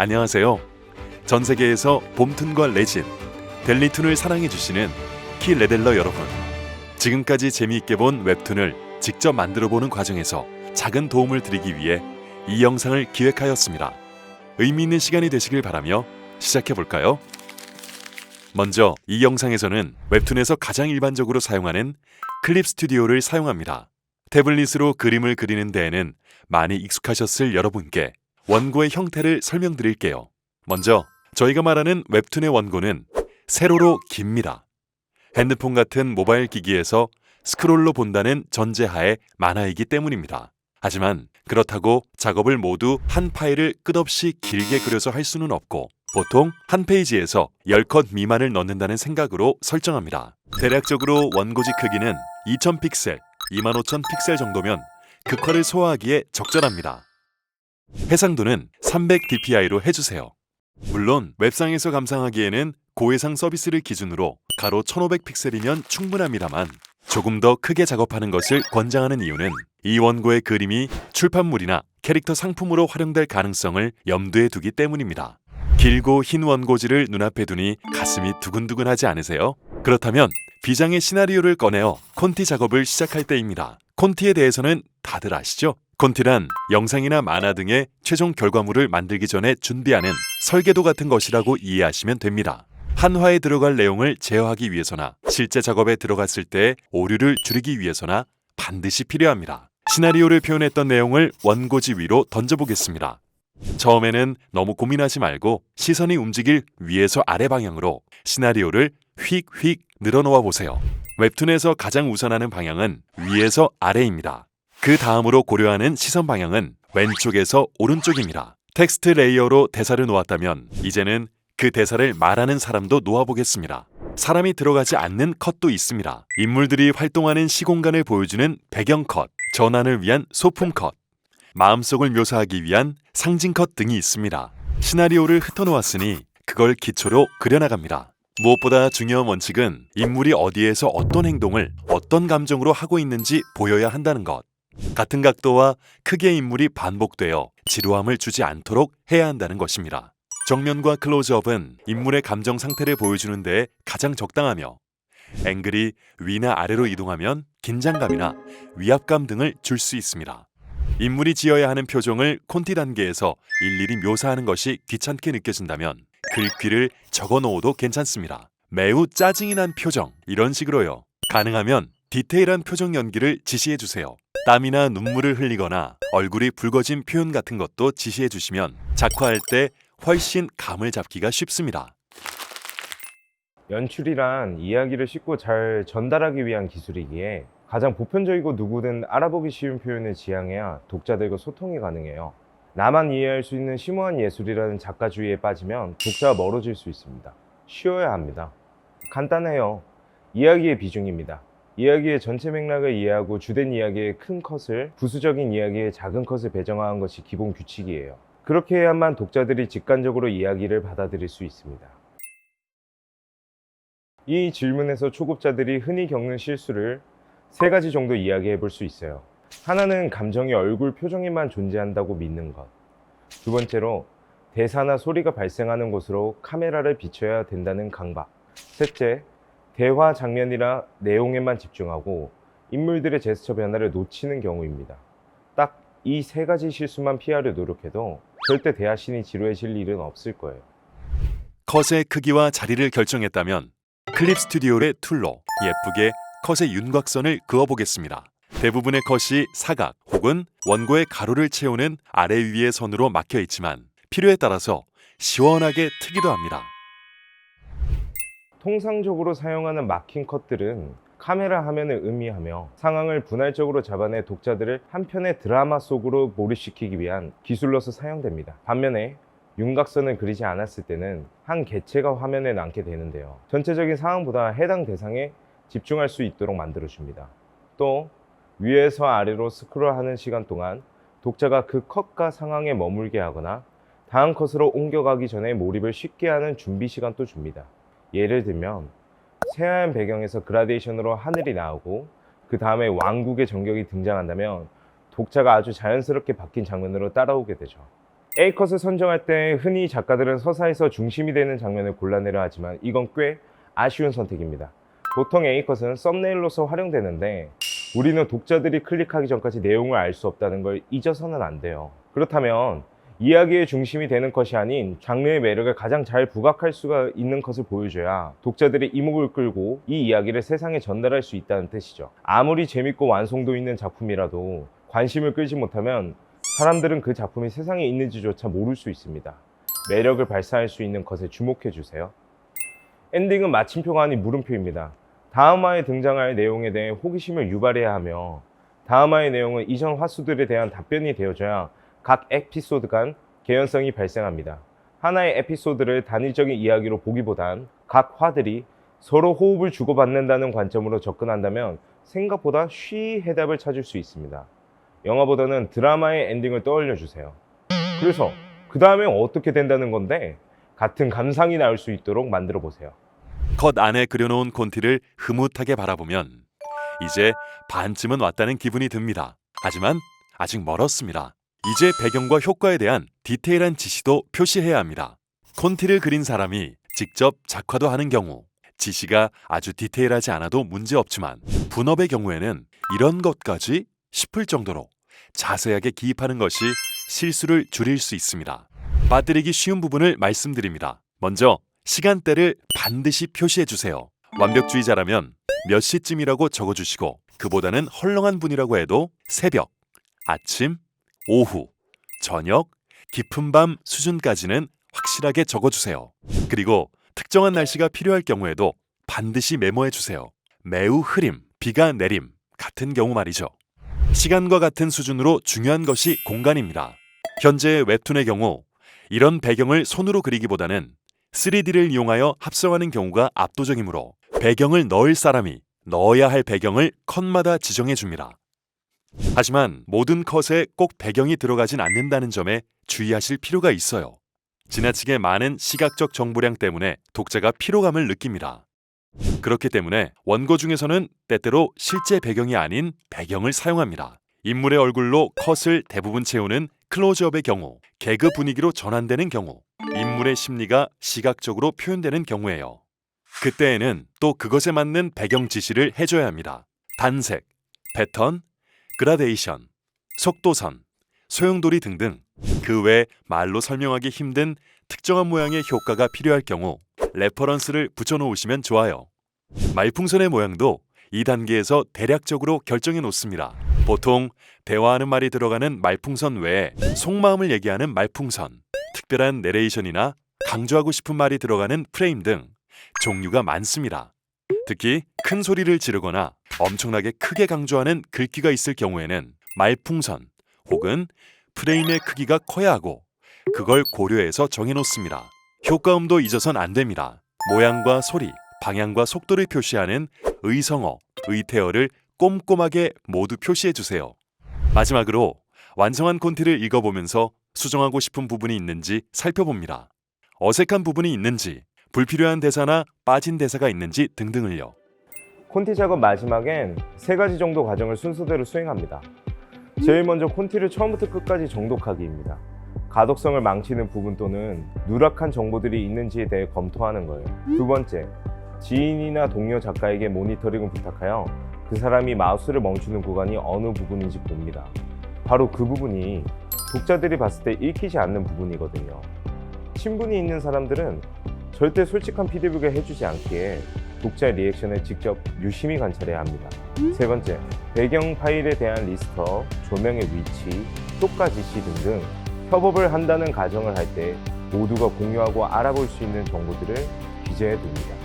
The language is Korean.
안녕하세요. 전 세계에서 봄툰과 레진, 델리툰을 사랑해주시는 키레델러 여러분. 지금까지 재미있게 본 웹툰을 직접 만들어보는 과정에서 작은 도움을 드리기 위해 이 영상을 기획하였습니다. 의미 있는 시간이 되시길 바라며 시작해볼까요? 먼저 이 영상에서는 웹툰에서 가장 일반적으로 사용하는 클립 스튜디오를 사용합니다. 태블릿으로 그림을 그리는 데에는 많이 익숙하셨을 여러분께 원고의 형태를 설명드릴게요. 먼저 저희가 말하는 웹툰의 원고는 세로로 깁니다. 핸드폰 같은 모바일 기기에서 스크롤로 본다는 전제하에 만화이기 때문입니다. 하지만 그렇다고 작업을 모두 한 파일을 끝없이 길게 그려서 할 수는 없고 보통 한 페이지에서 10컷 미만을 넣는다는 생각으로 설정합니다. 대략적으로 원고지 크기는 2000픽셀, 25000 픽셀 정도면 극화를 소화하기에 적절합니다. 해상도는 300dpi로 해주세요. 물론 웹상에서 감상하기에는 고해상 서비스를 기준으로 가로 1500픽셀이면 충분합니다만 조금 더 크게 작업하는 것을 권장하는 이유는 이 원고의 그림이 출판물이나 캐릭터 상품으로 활용될 가능성을 염두에 두기 때문입니다. 길고 흰 원고지를 눈앞에 두니 가슴이 두근두근하지 않으세요? 그렇다면 비장의 시나리오를 꺼내어 콘티 작업을 시작할 때입니다. 콘티에 대해서는 다들 아시죠? 콘티란 영상이나 만화 등의 최종 결과물을 만들기 전에 준비하는 설계도 같은 것이라고 이해하시면 됩니다. 한 화에 들어갈 내용을 제어하기 위해서나 실제 작업에 들어갔을 때 오류를 줄이기 위해서나 반드시 필요합니다. 시나리오를 표현했던 내용을 원고지 위로 던져보겠습니다. 처음에는 너무 고민하지 말고 시선이 움직일 위에서 아래 방향으로 시나리오를 휙휙 늘어놓아 보세요. 웹툰에서 가장 우선하는 방향은 위에서 아래입니다. 그 다음으로 고려하는 시선 방향은 왼쪽에서 오른쪽입니다. 텍스트 레이어로 대사를 놓았다면 이제는 그 대사를 말하는 사람도 놓아보겠습니다. 사람이 들어가지 않는 컷도 있습니다. 인물들이 활동하는 시공간을 보여주는 배경 컷, 전환을 위한 소품 컷, 마음속을 묘사하기 위한 상징 컷 등이 있습니다. 시나리오를 흩어놓았으니 그걸 기초로 그려나갑니다. 무엇보다 중요한 원칙은 인물이 어디에서 어떤 행동을 어떤 감정으로 하고 있는지 보여야 한다는 것. 같은 각도와 크기의 인물이 반복되어 지루함을 주지 않도록 해야 한다는 것입니다. 정면과 클로즈업은 인물의 감정 상태를 보여주는 데 가장 적당하며 앵글이 위나 아래로 이동하면 긴장감이나 위압감 등을 줄 수 있습니다. 인물이 지어야 하는 표정을 콘티 단계에서 일일이 묘사하는 것이 귀찮게 느껴진다면 글귀를 적어놓어도 괜찮습니다. 매우 짜증이 난 표정, 이런 식으로요. 가능하면 디테일한 표정 연기를 지시해주세요. 땀이나 눈물을 흘리거나 얼굴이 붉어진 표현 같은 것도 지시해주시면 작화할 때 훨씬 감을 잡기가 쉽습니다. 연출이란 이야기를 쉽고 잘 전달하기 위한 기술이기에 가장 보편적이고 누구든 알아보기 쉬운 표현을 지향해야 독자들과 소통이 가능해요. 나만 이해할 수 있는 심오한 예술이라는 작가주의에 빠지면 독자와 멀어질 수 있습니다. 쉬어야 합니다. 간단해요. 이야기의 비중입니다. 이야기의 전체 맥락을 이해하고 주된 이야기의 큰 컷을 부수적인 이야기의 작은 컷을 배정하는 것이 기본 규칙이에요. 그렇게 해야만 독자들이 직관적으로 이야기를 받아들일 수 있습니다. 이 질문에서 초급자들이 흔히 겪는 실수를 3가지 정도 이야기해 볼 수 있어요. 하나는 감정이 얼굴 표정에만 존재한다고 믿는 것. 두 번째로 대사나 소리가 발생하는 곳으로 카메라를 비춰야 된다는 강박. 셋째, 대화 장면이나 내용에만 집중하고 인물들의 제스처 변화를 놓치는 경우입니다. 딱 이 3가지 실수만 피하려 노력해도 절대 대화씬이 지루해질 일은 없을 거예요. 컷의 크기와 자리를 결정했다면 클립 스튜디오의 툴로 예쁘게 컷의 윤곽선을 그어보겠습니다. 대부분의 컷이 사각 혹은 원고의 가로를 채우는 아래 위의 선으로 막혀 있지만 필요에 따라서 시원하게 트기도 합니다. 통상적으로 사용하는 막힌 컷들은 카메라 화면을 의미하며 상황을 분할적으로 잡아내 독자들을 한 편의 드라마 속으로 몰입시키기 위한 기술로서 사용됩니다. 반면에 윤곽선을 그리지 않았을 때는 한 개체가 화면에 남게 되는데요. 전체적인 상황보다 해당 대상에 집중할 수 있도록 만들어줍니다. 또 위에서 아래로 스크롤하는 시간 동안 독자가 그 컷과 상황에 머물게 하거나 다음 컷으로 옮겨가기 전에 몰입을 쉽게 하는 준비 시간도 줍니다. 예를 들면 새하얀 배경에서 그라데이션으로 하늘이 나오고 그 다음에 왕국의 전격이 등장한다면 독자가 아주 자연스럽게 바뀐 장면으로 따라오게 되죠. A컷을 선정할 때 흔히 작가들은 서사에서 중심이 되는 장면을 골라내려 하지만 이건 꽤 아쉬운 선택입니다. 보통 A컷은 썸네일로서 활용되는데 우리는 독자들이 클릭하기 전까지 내용을 알 수 없다는 걸 잊어서는 안 돼요. 그렇다면 이야기의 중심이 되는 컷이 아닌 장르의 매력을 가장 잘 부각할 수가 있는 컷을 보여줘야 독자들의 이목을 끌고 이 이야기를 세상에 전달할 수 있다는 뜻이죠. 아무리 재밌고 완성도 있는 작품이라도 관심을 끌지 못하면 사람들은 그 작품이 세상에 있는지조차 모를 수 있습니다. 매력을 발산할 수 있는 것에 주목해 주세요. 엔딩은 마침표가 아닌 물음표입니다. 다음 화에 등장할 내용에 대해 호기심을 유발해야 하며 다음 화의 내용은 이전 화수들에 대한 답변이 되어줘야 각 에피소드 간 개연성이 발생합니다. 하나의 에피소드를 단위적인 이야기로 보기보단 각 화들이 서로 호흡을 주고받는다는 관점으로 접근한다면 생각보다 쉬이 해답을 찾을 수 있습니다. 영화보다는 드라마의 엔딩을 떠올려 주세요. 그래서 그 다음에 어떻게 된다는 건데 같은 감상이 나올 수 있도록 만들어 보세요. 컷 안에 그려놓은 콘티를 흐뭇하게 바라보면 이제 반쯤은 왔다는 기분이 듭니다. 하지만 아직 멀었습니다. 이제 배경과 효과에 대한 디테일한 지시도 표시해야 합니다. 콘티를 그린 사람이 직접 작화도 하는 경우 지시가 아주 디테일하지 않아도 문제없지만 분업의 경우에는 이런 것까지 싶을 정도로 자세하게 기입하는 것이 실수를 줄일 수 있습니다. 빠뜨리기 쉬운 부분을 말씀드립니다. 먼저 시간대를 반드시 표시해 주세요. 완벽주의자라면 몇 시쯤이라고 적어주시고 그보다는 헐렁한 분이라고 해도 새벽, 아침, 오후, 저녁, 깊은 밤 수준까지는 확실하게 적어주세요. 그리고 특정한 날씨가 필요할 경우에도 반드시 메모해 주세요. 매우 흐림, 비가 내림 같은 경우 말이죠. 시간과 같은 수준으로 중요한 것이 공간입니다. 현재의 웹툰의 경우 이런 배경을 손으로 그리기보다는 3D를 이용하여 합성하는 경우가 압도적이므로 배경을 넣을 사람이 넣어야 할 배경을 컷마다 지정해 줍니다. 하지만 모든 컷에 꼭 배경이 들어가진 않는다는 점에 주의하실 필요가 있어요. 지나치게 많은 시각적 정보량 때문에 독자가 피로감을 느낍니다. 그렇기 때문에 원고 중에서는 때때로 실제 배경이 아닌 배경을 사용합니다. 인물의 얼굴로 컷을 대부분 채우는 클로즈업의 경우, 개그 분위기로 전환되는 경우, 인물의 심리가 시각적으로 표현되는 경우에요. 그때에는 또 그것에 맞는 배경 지시를 해줘야 합니다. 단색, 패턴, 그라데이션, 속도선, 소용돌이 등등 그 외 말로 설명하기 힘든 특정한 모양의 효과가 필요할 경우 레퍼런스를 붙여놓으시면 좋아요. 말풍선의 모양도 이 단계에서 대략적으로 결정해 놓습니다. 보통 대화하는 말이 들어가는 말풍선 외에 속마음을 얘기하는 말풍선, 특별한 내레이션이나 강조하고 싶은 말이 들어가는 프레임 등 종류가 많습니다. 특히 큰 소리를 지르거나 엄청나게 크게 강조하는 글귀가 있을 경우에는 말풍선 혹은 프레임의 크기가 커야 하고 그걸 고려해서 정해놓습니다. 효과음도 잊어선 안 됩니다. 모양과 소리, 방향과 속도를 표시하는 의성어, 의태어를 꼼꼼하게 모두 표시해주세요. 마지막으로 완성한 콘티를 읽어보면서 수정하고 싶은 부분이 있는지 살펴봅니다. 어색한 부분이 있는지, 불필요한 대사나 빠진 대사가 있는지 등등을요. 콘티 작업 마지막엔 3가지 정도 과정을 순서대로 수행합니다. 제일 먼저 콘티를 처음부터 끝까지 정독하기입니다. 가독성을 망치는 부분 또는 누락한 정보들이 있는지에 대해 검토하는 거예요. 두 번째, 지인이나 동료 작가에게 모니터링을 부탁하여 그 사람이 마우스를 멈추는 구간이 어느 부분인지 봅니다. 바로 그 부분이 독자들이 봤을 때 읽히지 않는 부분이거든요. 친분이 있는 사람들은 절대 솔직한 피드백을 해주지 않기에 독자의 리액션을 직접 유심히 관찰해야 합니다. 세 번째, 배경 파일에 대한 리스터, 조명의 위치, 효과 지시 등등 협업을 한다는 가정을 할 때 모두가 공유하고 알아볼 수 있는 정보들을 기재해 둡니다.